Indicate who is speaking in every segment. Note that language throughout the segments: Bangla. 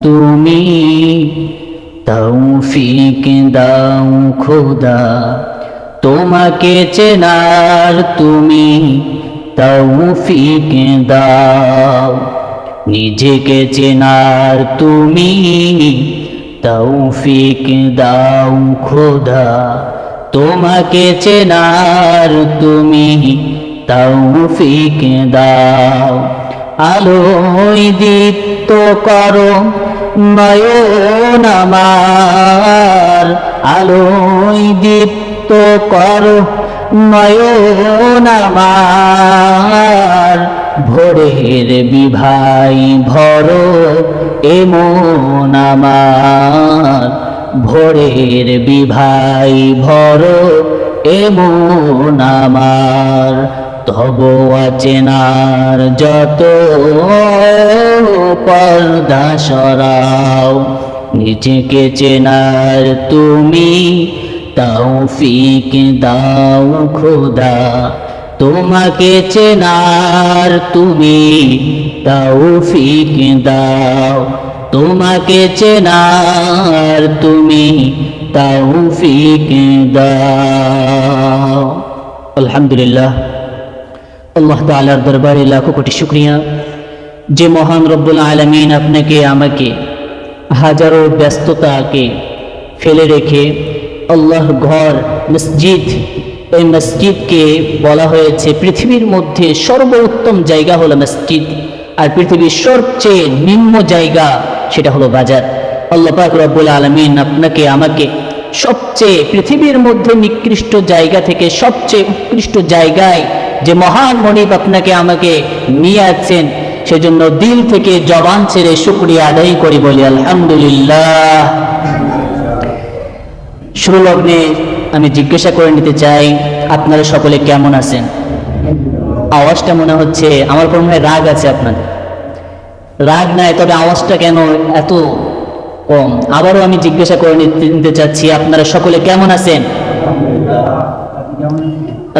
Speaker 1: তুমি তৌফিক দাও খোদা, তোমাকে চেনার তুমি তৌফিক দাও, নিজেকে চেনার তুমি তৌফিক দাও খোদা, তোমাকে চেনার তুমি তৌফিক দাও। আলোয় দীপ্ত করো নয়ন আমার, আলোয় দীপ্ত করো নয়ন আমার, ভোরের বিভাই ভরো এমন আমার, ভোরের বিভাই ভরো এমন আমার। তব অচেনার যত পর্দা সরাও, নিজেকে চেনার তুমি তৌফিক দাও খোদা, তোমাকে চেনার তুমি তৌফিক দাও, তোমাকে চেনার তুমি তৌফিক দাও। আলহামদুলিল্লাহ, আল্লাহ তাআলার দরবারে লাখো কোটি শুকরিয়া যে মহান রব্বুল আলামিন আপনাকে আমাকে হাজারো ব্যস্ততাকে ফেলে রেখে আল্লাহর ঘর মসজিদ, এই মসজিদকে বলা হয়েছে পৃথিবীর মধ্যে সর্বোত্তম জায়গা হলো মসজিদ, আর পৃথিবীর সবচেয়ে নিম্ন জায়গা সেটা হলো বাজার। আল্লাহ পাক রব্বুল আলামিন আপনাকে আমাকে সবচেয়ে পৃথিবীর মধ্যে নিকৃষ্ট জায়গা থেকে সবচেয়ে উৎকৃষ্ট জায়গায় যে মহান মনিব আপনাকে আমাকে নিয়ে আসছেন, সেজন্য দিল থেকে জবান ছেড়ে শুকরিয়া আদায় করি, বলি আলহামদুলিল্লাহ। শুরু লগ্নে আমি জিজ্ঞাসা করে নিতে চাই, আপনারা সকলে কেমন আছেন? আওয়াজটা মনে হচ্ছে আমার উপর মনে হয় রাগ আছে আপনাদের। রাগ নাই, তবে আওয়াজটা কেন এত কম? আবারও আমি জিজ্ঞাসা করে নিতে চাচ্ছি, আপনারা সকলে কেমন আছেন?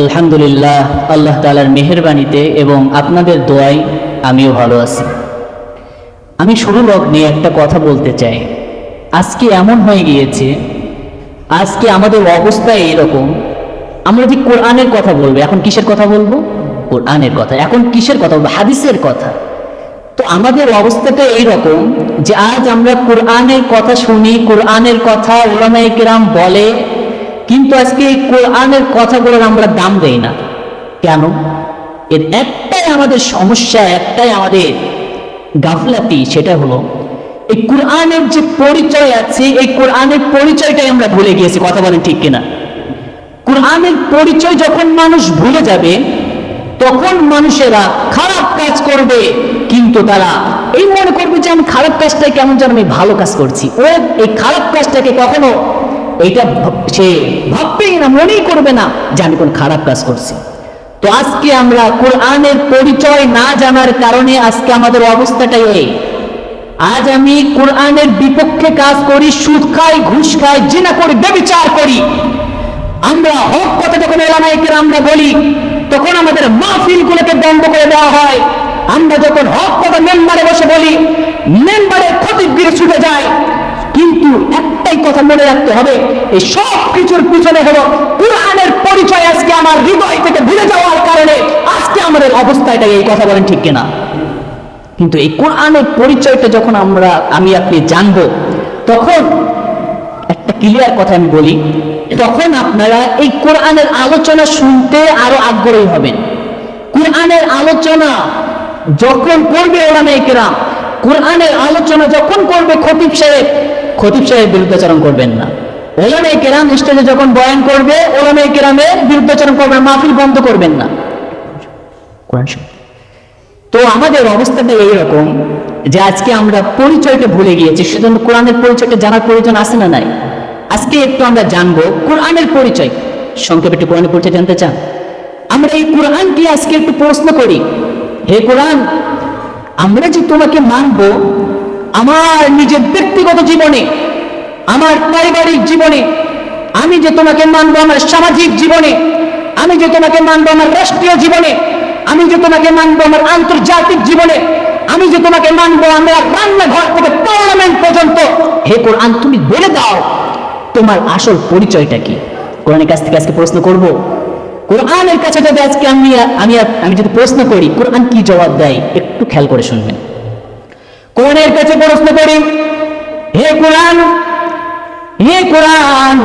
Speaker 1: আলহামদুলিল্লাহ, আল্লাহ তাআলার মেহেরবানিতে এবং আপনাদের দোয়ায় আমিও ভালো আছি। আমি শুরু লগ্নে একটা কথা বলতে চাই। আজকে এমন হয়ে গিয়েছে, আজকে আমাদের অবস্থা এরকম, আমরা যে কোরআনের কথা বলবো, এখন কিসের কথা বলবো? কোরআনের কথা। এখন কিসের কথা বলবো? হাদিসের কথা। তো আমাদের অবস্থাটা এইরকম যে আজ আমরা কোরআনের কথা শুনি, কোরআনের কথা উলামায়ে কেরাম বলে, কিন্তু আজকে এই কোরআনের কথাগুলোর আমরা দাম দেই না। কেন? এর একটাই আমাদের সমস্যা, একটাই আমাদের গাফলাতি, সেটা হলো এই কোরআনের যে পরিচয় আছে, এই কোরআনের পরিচয়টাই আমরা ভুলে গিয়েছি। কথা বলেন ঠিক কিনা? কোরআনের পরিচয় যখন মানুষ ভুলে যাবে, তখন মানুষেরা খারাপ কাজ করবে, কিন্তু তারা এই মনে করবে যে আমি খারাপ কাজটাই কেমন যেন আমি ভালো কাজ করছি। ও এই খারাপ কাজটাকে কখনো এইটা সে ভাববেই না, মনেই করবে না যে আমি কোন খারাপ কাজ করছি। তো আজকে আমরা কোরআনের পরিচয় না জানার কারণে আজকে আমাদের অবস্থাটাই এই। আজ আমি কোরআনের বিপক্ষে কাজ করি, সুদ খাই, ঘুষ খাই, জিনা করি, ব্যভিচার করি। আমরা হক কথা যখন উলামায়ে কেরামরা বলি, তখন আমাদের মাহফিলগুলোকে বন্ধ করে দেওয়া হয়। আমরা যখন হক কথা মেম্বারে বসে বলি, মেম্বারের খতিবগিরি ছুটে যায়। কিন্তু একটাই কথা মনে রাখতে হবে, এই সব কিছুর পিছনে হলো কোরআনের পরিচয় আজকে আমার হৃদয় থেকে ভুলে যাওয়ার কারণে আজকে আমাদের অবস্থাটা এই। কথা বলেন ঠিক কিনা? কিন্তু এই কোরআনের পরিচয়টা যখন আমি আপনি জানবো, তখন একটা ক্লিয়ার কথা আমি বলি, তখন আপনারা এই কোরআনের আলোচনা শুনতে আরো আগ্রহী হবেন। কোরআনের আলোচনা যখন করবে উলামায়ে কেরাম, কোরআনের আলোচনা যখন করবে খতিব সাহেব, খতিব সাহেব বিরুদ্ধাচরণ করবেন না। উলামায়ে কেরাম স্টেজে যখন বয়ান করবে, উলামায়ে কেরামের বিরুদ্ধাচরণ করবেন, মাহফিল বন্ধ করবেন না। তো আমাদের অবস্থাটা এইরকম যে আজকে আমরা পরিচয়টা ভুলে গিয়েছি। সেজন্য কোরআনের পরিচয়টা জানার প্রয়োজন আছে না নাই? আজকে একটু আমরা জানবো কোরআনের পরিচয়। সংক্ষেপে একটু কোরআনের পরিচয় জানতে চান? আমরা এই কোরআনকে আজকে একটু প্রশ্ন করি, হে কোরআন, আমরা যে তোমাকে মানবো আমার নিজের ব্যক্তিগত জীবনে, আমার পারিবারিক জীবনে, আমি যে তোমাকে মানবো আমার সামাজিক জীবনে, আমি যে তোমাকে মানবো আমার রাষ্ট্রীয় জীবনে, আমি যে তোমাকে মানবো আমার আন্তর্জাতিক জীবনে, আমি যে তোমাকে মানবো, আমরা রান্নাঘর থেকে পার্লামেন্ট পর্যন্ত। হে কোরআন, তুমি বলে দাও তোমার আসল পরিচয়টা কি? কোরআনের কাছ থেকে আজকে প্রশ্ন করব। কোরআনের কাছে যদি আজকে আমি যদি প্রশ্ন করি, কোরআন কি জবাব দেয় একটু খেয়াল করে শুনবেন। কোরআনের কাছে প্রশ্ন করি, হে কোরআন, হে কোরআন,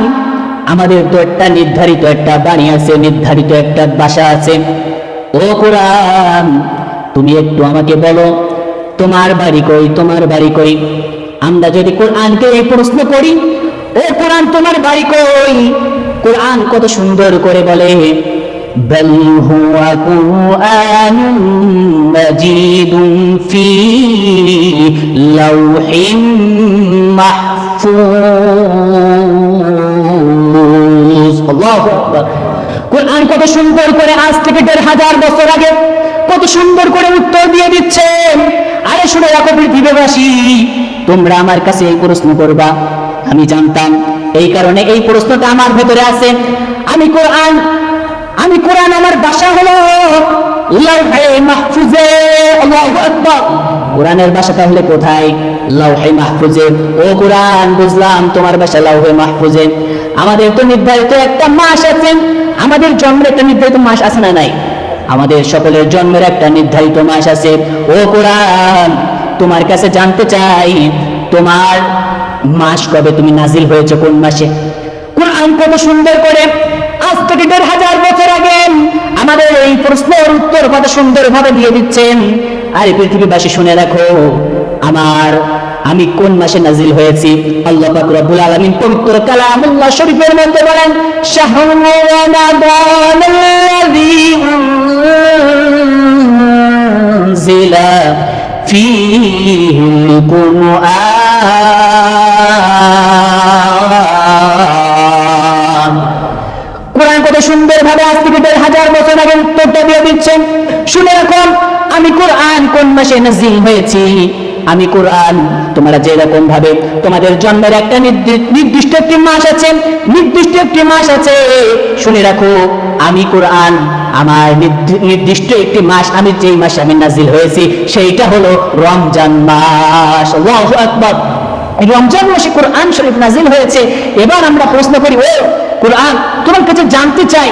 Speaker 1: আমাদের তো একটা নির্ধারিত একটা বাণী আছে, নির্ধারিত একটা ভাষা আছে। ও কোরআন, তুমি একটু আমাকে বলো তোমার বাড়ি কই, তোমার বাড়ি কই? আমরা যদি কোরআনকে এই প্রশ্ন করি, ও কোরআন তোমার বাড়ি কই, কোরআন কত সুন্দর করে বলে, بل هو قرآن مجيد في لوح محفوظ। আল্লাহু আকবার। কোরআন কত সুন্দর করে আজ থেকে ১৫০০ বছর আগে কত সুন্দর করে উত্তর দিয়ে দিচ্ছে। আরে শুনে রাখো পৃথিবীবাসী, তোমরা আমার কাছে এই প্রশ্ন করবা, আমি জানতাম, এই কারণে এই প্রশ্নটা আমার ভেতরে আছে। আমি কোরআন আমার ভাষা হলো লাউহে মাহফুজে। আল্লাহু আকবার। কোরআনের ভাষা তাহলে কোথায়? লাউহে মাহফুজে। ও কোরআন, বুঝলাম তোমার ভাষা লাউহে মাহফুজে। আমাদের তো নির্ধারিত একটা মাস আছে, আমাদের জন্মের একটা নির্ধারিত মাস আছে না নাই? আমাদের সকলের জন্মের একটা নির্ধারিত মাস আছে। ও কোরআন, তোমার কাছে জানতে চাই তোমার মাস কবে, তুমি নাজিল হয়েছে কোন মাসে? কোরআন কত সুন্দর করে আজ থেকে ১৫০০ বছর আগে আমাদের এই প্রশ্নের উত্তর কত সুন্দর ভাবে দিয়ে দিচ্ছেন। আরে পৃথিবীবাসী শুনে রাখো, আমি কোন মাসে নাজিল হয়েছি? আল্লাহ পাক রব্বুল আলামিন পবিত্র কালামুল্লাহ শরীফের মধ্যে বলেন, শাহরু রমাদানাল্লাযী উনজিলা ফীহিল কুরআন। কোরআন কত সুন্দর ভাবে আজ থেকে ১৫০০ বছর আগে উত্তরটা দিয়ে দিচ্ছেন। শুনে রাখুন, আমি কোরআন কোন মাসে নাজিল হয়েছি। আমি কোরআন, তোমরা যেরকম ভাবে তোমাদের জন্মের একটা নির্দিষ্ট একটি মাস আছে, নির্দিষ্ট একটি মাস আছে, শুনে রাখো আমি কোরআন আমার নির্দিষ্ট একটি মাস, আমি যেই মাসে আমি নাজিল হয়েছি সেইটা হলো রমজান মাস। আল্লাহু আকবার। রমজান মাসে কোরআন শরীফ নাজিল হয়েছে। এবার আমরা প্রশ্ন করি, ও কোরআন, তোমার কাছে জানতে চাই,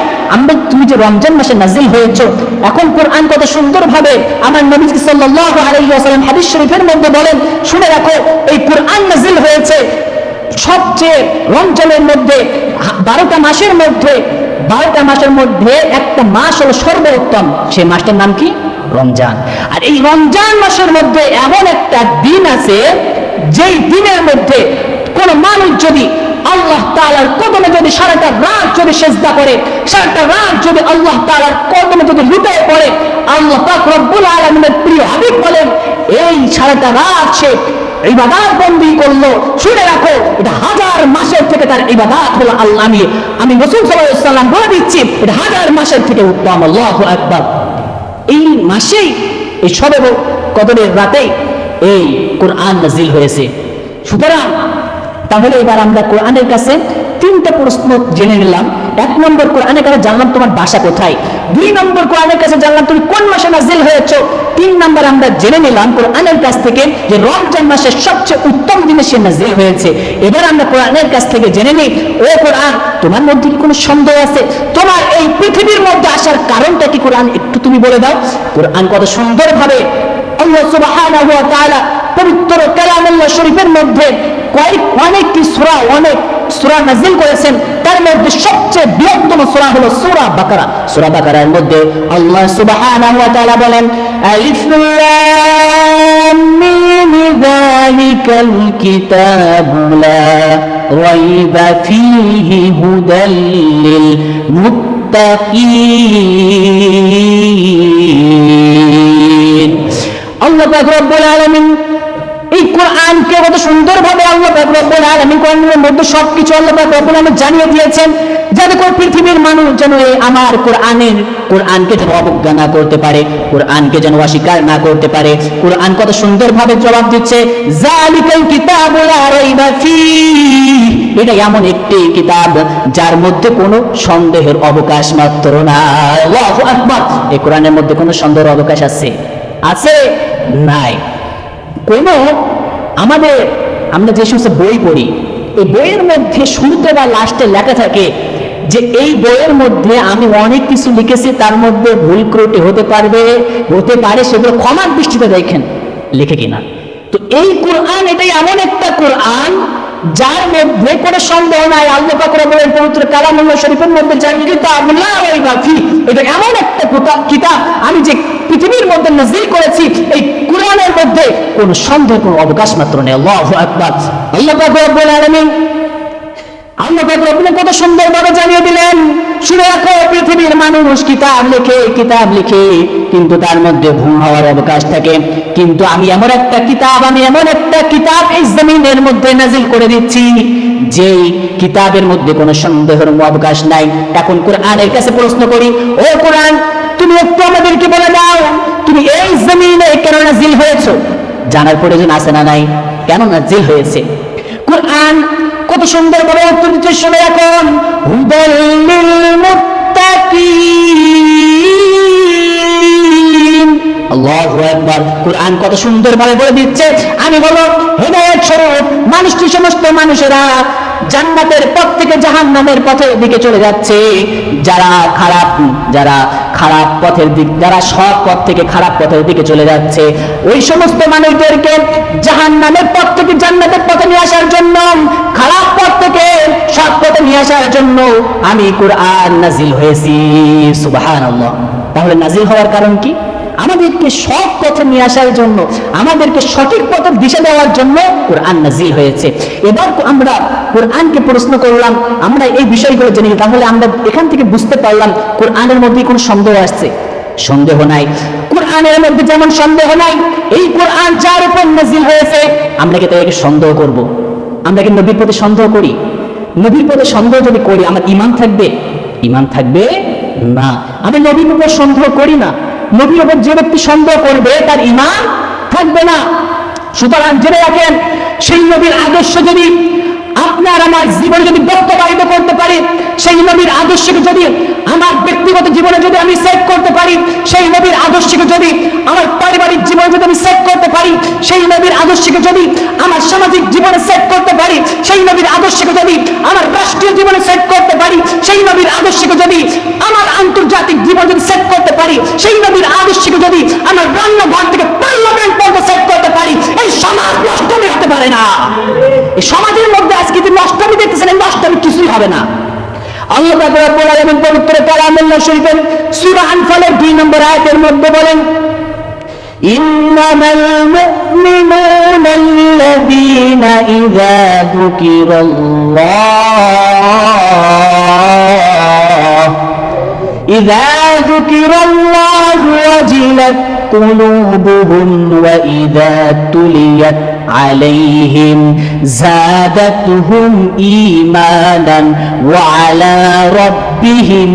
Speaker 1: তুমি যে রমজান মাসে নাজিল হয়েছো, এখন কোরআন কত সুন্দর ভাবে আমার নবী সাল্লাল্লাহু আলাইহি ওয়াসাল্লাম হাদিস শরীফের মধ্যে বলেন, শুনে রাখো এই কোরআন নাজিল হয়েছে সবচেয়ে রমজানের মধ্যে 12টা মাসের মধ্যে, 12টা মাসের মধ্যে একটা মাস হলো সর্বোত্তম, সেই মাসটার নাম কি? রমজান। আর এই রমজান মাসের মধ্যে এমন একটা দিন আছে, যেই দিনের মধ্যে কোন মানুষ যদি আল্লাহ তাআলার কদমে যদি সারাটা রাত যদি সিজদা করে, সারাটা রাত যদি আল্লাহ তাআলার কদমে যদি লুটিয়ে পড়ে, আল্লাহ পাক রব্বুল আলামিনের প্রিয় হাবিব বলেন, এই সারাটা রাত সে ইবাদত বন্দি করলো, শুনে রাখো এটা 1000 মাসের থেকে তার ইবাদত হলো। আল্লাহ, আমি রাসূল সাল্লাল্লাহু আলাইহি ওয়াসাল্লাম বলে দিচ্ছি, এটা 1000 মাসের থেকে উত্তম। আল্লাহু আকবার। এই মাসেই, এই শবে কদরের রাতেই এই কোরআন নাজিল হয়েছে। সুতরাং তাহলে এবার আমরা কোরআনের কাছে 3টা প্রশ্ন জেনে নিলাম। 1 নম্বর, কোরআনের কাছে জানলাম তোমার ভাষা কোথায়। 2 নম্বর, কোরআনের কাছে জানলাম তুমি কোন মাসে নাজিল হয়েছো। 3 নম্বর, আমরা জেনে নিলাম কোরআনের কাছ থেকে যে রমজান মাসের সবচেয়ে উত্তম দিনে সে নাজিল হয়েছে। এবার আমরা কোরআনের কাছ থেকে জেনে নিই, ও কোরআন, তোমার মধ্যে কি কোনো সন্দেহ আছে? তোমার এই পৃথিবীর মধ্যে আসার কারণটা কি? কোরআন একটু তুমি বলে দাও। কোরআন কত সুন্দরভাবে আল্লাহ সুবহানাহু ওয়া তাআলা পবিত্র কালামুল্লাহ শরীফের মধ্যে অনেকটি সূরা, অনেক সূরা নাযিল করেছেন। তার মধ্যে সবচেয়ে বৃহত্তম সূরা হলো সূরা বাকারা। সূরা বাকারার মধ্যে আল্লাহ সুবহানাহু ওয়া তাআলা বলেন, আলিফ লাম মিম যালিকাল কিতাবু লা রাইবা ফীহি হুদাল লিল মুত্তাকিন। আল্লাহ পাক রব্বুল আলামিন এই কোরআনকে কত সুন্দরভাবে আল্লাহ পাক রব্বুল আলামিন কোরআনের মধ্যে সবকিছু আল্লাহ পাক রব্বুল আলামিন জানিয়ে দিয়েছেন, যাতে করে পৃথিবীর মানুষ যেন আমার কোরআনকে যেন অবজ্ঞা না করতে পারে, কোরআনকে যেন অস্বীকার না করতে পারে। কোরআন কত সুন্দরভাবে জবাব দিচ্ছে, যালিকাল কিতাবু লা রাইবা ফীহি, এটা এমন একটি কিতাব যার মধ্যে কোনো সন্দেহের অবকাশ মাত্র নাই। আল্লাহু আকবার। এই কোরআনের মধ্যে কোনো সন্দেহের অবকাশ আছে? নাই। কোনো আমরা যে সমস্ত বই পড়ি, এই বইয়ের মধ্যে শুরুতে বা লাস্টে লেখা থাকে যে এই বইয়ের মধ্যে আমি অনেক কিছু লিখেছি, তার মধ্যে ভুল ত্রুটি হতে পারে, সেগুলো ক্ষমার দৃষ্টিতে দেখেন, লিখে কিনা। তো এই কোরআন, এটাই এমন একটা কোরআন যার মধ্যে কোনো সন্দেহ নাই। আল্লাহ পাক বলেন পবিত্র কালামুল্লাহ শরীফের মধ্যে, এটা এমন একটা কিতাব আমি যে পৃথিবীর মধ্যে নাযিল করেছি, এই কোরআনের মধ্যে কোনো সন্দেহের কোনো অবকাশ মাত্র নেই। আল্লাহু আকবার। আল্লাহ পাক রব্বুল আলামিন কত সুন্দরভাবে জানিয়ে দিলেন, শুনে রাখো, পৃথিবীর মানুষ কিতাব লিখে, কিন্তু তার মধ্যে ভুল হওয়ার অবকাশ থাকে। কিন্তু আমি এমন একটা কিতাব এই জমিনের মধ্যে নাযিল করে দিচ্ছি, যেই কিতাবের মধ্যে কোনো সন্দেহের অবকাশ নাই। এখন কোরআনের কাছে প্রশ্ন করি, ও কোরআন, তুমি একটু আমাদেরকে বলে দাও, তুমি এই জমিনে কেন নাযিল হয়েছো? জানার প্রয়োজন আছে না নাই? কেন নাযিল হয়েছে? কোরআন কত সুন্দরভাবে উত্তর দিচ্ছে, শুনে এখন, হুদাল লিল মুত্তাকিন। আল্লাহু আকবার। কোরআন কত সুন্দরভাবে বলে দিচ্ছে আমি হলো হেদায়েত স্বরূপ। সমস্ত মানুষেরা জান্নাতের পথ থেকে জাহান্নামের পথের দিকে চলে যাচ্ছে, যারা সৎ পথ থেকে খারাপ পথের দিকে চলে যাচ্ছে, ওই সমস্ত মানুষদেরকে জাহান্নামের পথ থেকে জান্নাতের পথে নিয়ে আসার জন্য, খারাপ পথ থেকে সৎ পথে নিয়ে আসার জন্য আমি কোরআন নাযিল হয়েছি। সুবহানাল্লাহ। তাহলে নাযিল হওয়ার কারণ কি? আমাদেরকে সৎ পথে নিয়ে আসার জন্য, আমাদেরকে সঠিক পথের দিশা দেওয়ার জন্য কোরআন নাযিল হয়েছে। এবার আমরা কোরআনকে প্রশ্ন করলাম, আমরা এই বিষয়গুলো জেনে, তাহলে আমরা এখান থেকে বুঝতে পারলাম কোরআনের মধ্যে কোনো সন্দেহ আসছে? সন্দেহ নাই। কোরআনের মধ্যে যেমন সন্দেহ নাই, এই কোরআন যার উপর নাযিল হয়েছে, আমরা কি তাকে সন্দেহ করব? আমরা কি নবীর প্রতি সন্দেহ করি? নবীর প্রতি সন্দেহ যদি করি, আমার ঈমান থাকবে? ঈমান থাকবে না। আমি নবীর উপর সন্দেহ করি না। নবীর উপর যে ব্যক্তি সন্দেহ করবে, তার ঈমান থাকবে না। সুতরাং জেনে রাখেন, সেই নবীর আদর্শ যদি আপনার আমার জীবনে যদি বাস্তবায়িত করতে পারি, সেই নবীর আদর্শকে যদি আমার ব্যক্তিগত জীবনে যদি আমি সেট করতে পারি, সেই নবীর আদর্শকে যদি আমার পারিবারিক জীবনে যদি আমি সেট করতে পারি, সেই নবীর আদর্শকে যদি আমার সামাজিক জীবনে সেট করতে পারি, সেই নবীর আদর্শকে যদি আমার রাষ্ট্রীয় জীবনে সেট করতে পারি, সেই নবীর আদর্শকে যদি আমার আন্তর্জাতিক জীবন যদি সেট করতে পারি, সেই নবীর আদর্শকে যদি আমার রান্নাঘর থেকে পার্লামেন্ট পর্যন্ত সেট করতে পারি, এই সমাজ নষ্ট হতে পারে না। এই সমাজের মধ্যে আজকে যে নষ্টমি দেখতেছেন, এই নষ্টমি কিছুই হবে না। আল্লাহ পাক রব্বুল আলামিন পবিত্র কালামুল্লাহ শরীফের সূরা আনফালের 2 নম্বর আয়াতের মধ্যে বলেন, ইন্নামাল মুমিনুনা আল্লাযীনা ইযা যুকিরাল্লাহু ওয়াজিলাত قلوبهم وإذا تليت عليهم زادتهم إيمانا وعلى ربهم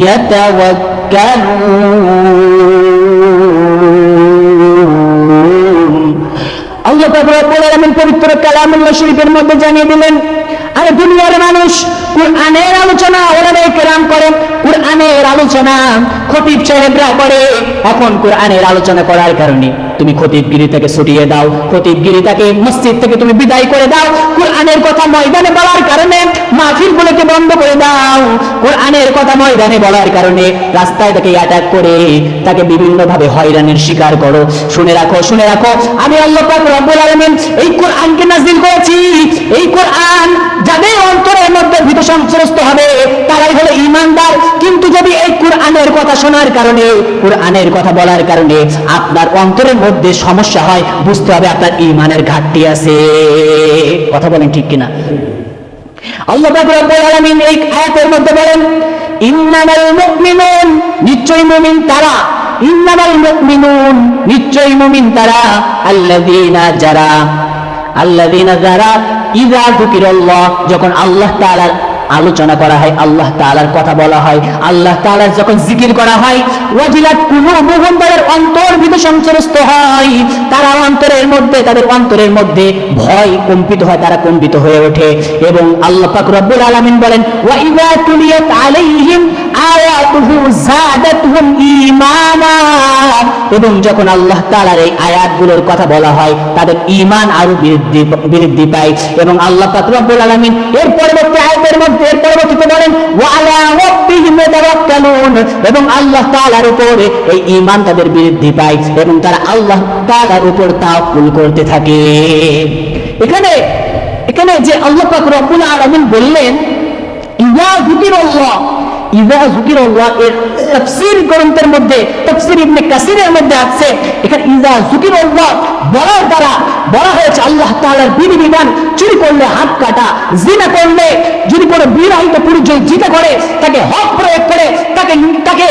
Speaker 1: يتوكلون। আল্লাহ পাক রব্বুল আলামিন পবিত্র কালামুল্লাহ শরীফের মধ্যে জানিয়ে দিলেন, আরে দুনিয়ার মানুষ কোরআনের আলোচনা ওলামায়ে কেরাম করেন, কোরআনের আলোচনা খতিব সাহেবরা করে। এখন কোরআনের আলোচনা করার কারণে তুমি খতিবগিরি থেকে ছুটিয়ে দাও, খতিবগিরিটাকে মসজিদ থেকে তুমি বিদায় করে দাও। কোরআনের কথা ময়দানে বলার কারণে মাহফিলগুলোকে বন্ধ করে দাও। কোরআনের কথা ময়দানে বলার কারণে রাস্তায় তাকে অ্যাটাক করে তাকে বিভিন্ন ভাবে হয়রানির শিকার করো। শুনে রাখো, আমি আল্লাহ পাক রব্বুল আলামিন এই কোরআনকে নাযিল করেছি। এই কোরআন যাদের অন্তরের মধ্যে ভীত সন্ত্রস্ত হবে, তারাই হলো ঈমানদার। কিন্তু যদি এই কোরআনের কথা শোনার কারণে, কোরআনের কথা বলার কারণে আপনার অন্তরের মধ্যে সমস্যা হয়, বুঝতে হবে আপনার ঈমানের ঘাটতি আছে। কথা বলেন ঠিক কিনা? আল্লাহ পাক রব্বুল আলামিন এই আয়াতের মধ্যে বলেন, ইন্নামাল মুমিনুন, নিশ্চয়ই মুমিন তারা, ইন্নামাল মুমিনুন, নিশ্চয়ই মুমিন তারা, আল্লাযীনা যারা ইযা যুকিরাল্লাহ, যখন আল্লাহ তাআলার আলোচনা করা হয়, আল্লাহ তাআলার কথা বলা হয়, আল্লাহ তাআলার যখন জিকির করা হয়, ওয়াজিলাত কুলুবুহুম, তাদের অন্তর ভীত সঞ্চরস্ত হয়, তারা তাদের অন্তরের মধ্যে ভয় কম্পিত হয়, তারা কম্পিত হয়ে ওঠে। এবং আল্লাহ পাক রব্বুল আলামিন বলেন, ওয়া ইযা তুলিয়াত আলাইহিম আয়াতুহু যাদাতুহুম ঈমানা, এবং যখন আল্লাহ তাআলার এই আয়াতগুলোর কথা বলা হয় তাদের ঈমান আরো বৃদ্ধি পায়। এবং আল্লাহ পাক রব্বুল আলামিন এর পরবর্তী আয়াতের মধ্যে এর পরবর্তীতে বলেন ওয়া আলা রাব্বিহিম ইয়াতাওয়াক্কালুন, এবং আল্লাহ তাআলার উপরে এই ঈমান তাদের বৃদ্ধি পায় এবং তারা আল্লাহ তাআলার উপর তাওয়াক্কুল করতে থাকে। এখানে যে আল্লাহ পাক রব্বুল আলামিন বললেন ইযা যিকিরুল্লাহ, ইযা যিকিরুল্লাহ এর তাফসীর গ্রন্থের মধ্যে তাফসীর ইবনে কাসিরের মধ্যে আছে এখানে ইযা যিকিরুল্লাহ বলার দ্বারা বলা হয়েছে আল্লাহ তাআলার বিধিবিধান, চুরি করলে হাত কাটা, জিনা করলে যদি কোনো বিবাহিত পুরুষ জিনা করে তাকে হক প্রয়োগ করে তাকে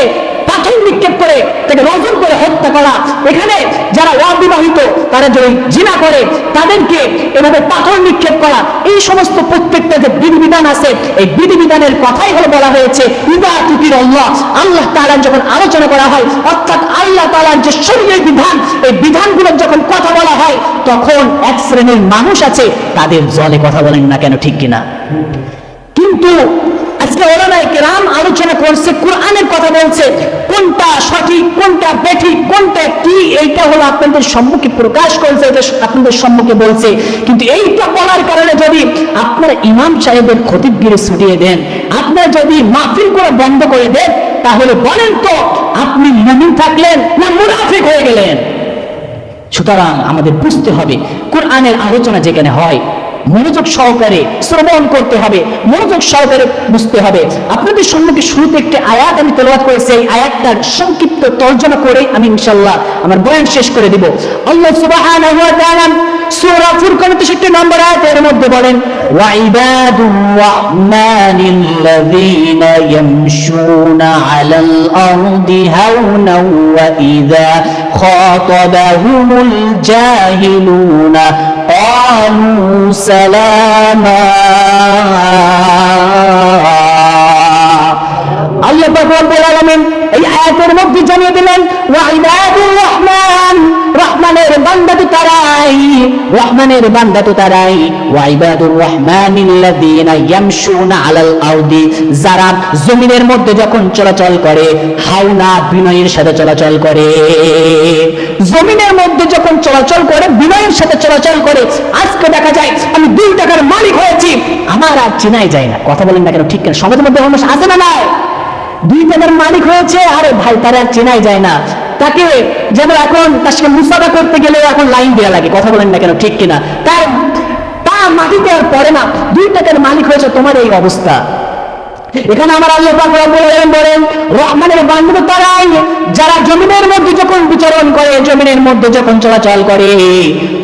Speaker 1: পাথর নিক্ষেপ করে তাকে রজম করে হত্যা করা। এখানে যারা অবিবাহিত তারা যদি জিনা করে তাদেরকে এভাবে পাথর নিক্ষেপ করা, এই সমস্ত প্রত্যেকটা যে বিধিবিধান আছে এই বিধিবিধানের কথাই হলো বলা হয়েছে ইযা যিকিরুল্লাহ। আল্লাহ তাআলার যখন আলোচনা করা হয় অর্থাৎ আল্লাহ তাআলার যে শরীয়তের বিধান এই বিধানগুলোর যখন কথা বলা হয় তখন এক শ্রেণীর মানুষ আছে তাদের জলে কথা বলেন না কেন, ঠিক কিনা? কিন্তু আজকে ওলামায়ে কেরাম আলোচনা করছে, কোরআনের কথা বলছে, কোনটা সঠিক কোনটা বেঠিক কোনটা কি এইটা হলো আপনাদের সম্মুখে প্রকাশ করছে, এটা আপনাদের সম্মুখে বলছে। কিন্তু এইটা বলার কারণে যদি আপনারা ইমাম সাহেবের খতিবগিরি ছুটিয়ে দেন, আপনারা যদি মাহফিল করে বন্ধ করে দেন, তাহলে বলেন তো আপনি মুমিন থাকলেন না মুনাফিক হয়ে গেলেন? সুতরাং আমাদের বুঝতে হবে কোরআনের আলোচনা যেখানে হয় মনোযোগ সহকারে শ্রবণ করতে হবে, মনোযোগ সহকারে বুঝতে হবে। আপনাদের সম্মুখে শুরুতে একটি আয়াত আমি তেলাওয়াত করেছি, এই আয়াতটার সংক্ষিপ্ত তর্জমা করে আমি ইনশাআল্লাহ আমার বয়ান শেষ করে দিব। আল্লাহ সুবহানাহু ওয়া তাআলা সূরা ফুরকানের 63 নম্বর আয়াতের মধ্যে বলেন ওয়া ইবাদুর রাহমানিল্লাযীনা ইয়ামশুনা আলাল আরদি হাওনা ওয়া ইযা খাতাবাহুমুল জাহিলুনা قالوا سلاما। আল্লাহ পাক রব্বুল আলামিন এই আয়াতের মধ্যে জানিয়ে দিলেন ওয়া ইবাদুর রহমান, রহমানের বান্দা তো তারাই, রহমানের বান্দা তো তারাই। ওয়া ইবাদুর রহমানিল্লাযীনা ইয়ামশুনা আলাল আরদি, যারা জমিনের মধ্যে যখন চলাচল করে হাওনা বিনয়ের সাথে চলাচল করে, জমিনের মধ্যে যখন চলাচল করে বিনয়ের সাথে চলাচল করে। আজকে দেখা যায় আমি 2 টাকার মালিক হয়েছি, আমার আর চেনাই যায় না। কথা বলেন না কেন, ঠিক কেন? সমাজের মধ্যে মানুষ আছে না নাই? 2 টাকার মালিক হয়েছে, আরে ভাই তার আর চেনাই যায় না। তাকে যেন এখন তার সঙ্গে মুসাফা করতে গেলে এখন লাইন দেওয়া লাগে। কথা বলেন না কেন, ঠিক কিনা? তার পা মাটিতে আর পড়ে না। 2 টাকার মালিক হয়েছে, তোমার এই অবস্থা। এখানে আমার আল্লাহ পাক রব্বুল আলামিন বলেন রহমানের বান্দা তারাই যারা জমিনের মধ্যে যখন বিচরণ করে, জমিনের মধ্যে যখন চলাচল করে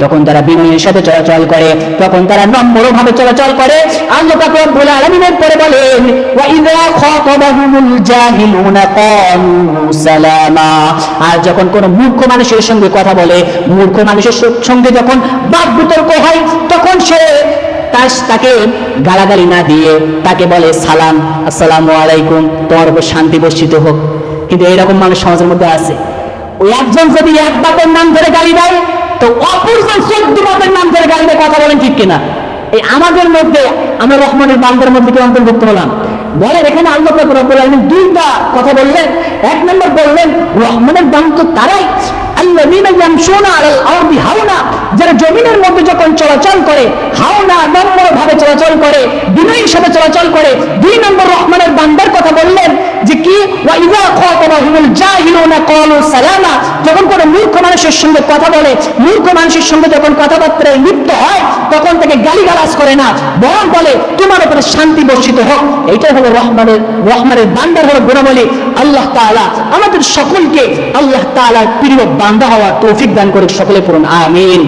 Speaker 1: তখন তারা বিনয়ের সাথে চলাচল করে, তখন তারা নম্রভাবে চলাচল করে। আল্লাহ পাক রব্বুল আলামিনের পরে বলেন ওয়া ইযা খাতাবাহুমুল জাহিলুনা ক্বালু সালামা, আর যখন কোনো মূর্খ মানুষের সঙ্গে কথা বলে, মূর্খ মানুষের সঙ্গে যখন বাদ বিতর্ক হয় তখন সে তাকে গালাগালি না দিয়ে তাকে বলে সালাম, আসসালামু আলাইকুম, তোমার উপর শান্তি বর্ষিত হোক। কিন্তু এইরকম মানুষ সমাজের মধ্যে আছে। ওই একজন যদি এক বাপের নাম ধরে গালি দেয় তো অপরজন 14 বাপের নাম ধরে গালি দেয়। কথা বলেন ঠিক কিনা? এই আমাদের মধ্যে আমরা রহমানের বান্দার মধ্যে কি অন্তর্ভুক্ত হলাম? বলেন এখানে আল্লাহ পাক রব্বুল আলামিন 2টা কথা বললেন। 1 নম্বর বললেন রহমানের বান্দা তারাই আল্লাযীনা ইয়ামশুনা আলাল আরদি হাওনা, যারা জমিনের মধ্যে যখন চলাচল করে হাওনা নম্রভাবে চলাচল করে, বিনয়ের সাথে চলাচল করে। 2 নম্বর রহমানের বান্দার কথা বললেন যে কি ওয়া ইযা খাতাবাহুমুল জাহিলুনা ক্বালু সালামা, যখন কোনো মূর্খ মানুষের সঙ্গে কথা বলে, মূর্খ মানুষের সঙ্গে যখন কথাবার্তায় লিপ্ত হয় তখন তাকে গালিগালাজ করে না, বরং বলে তোমার উপরে শান্তি বর্ষিত হোক। এইটাই হলো রহমানের বান্দার হলো গুণাবলী। আল্লাহ তাআলা আমাদের সকলকে আল্লাহ তাআলার প্রিয় বান্দা হওয়ার তৌফিক দান করুক, সকলে পড়ুন আমিন।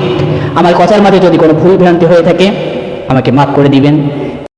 Speaker 1: আমার কথার মাঝে যদি কোনো ভুল ভ্রান্তি হয়ে থাকে আমাকে মাফ করে দিবেন।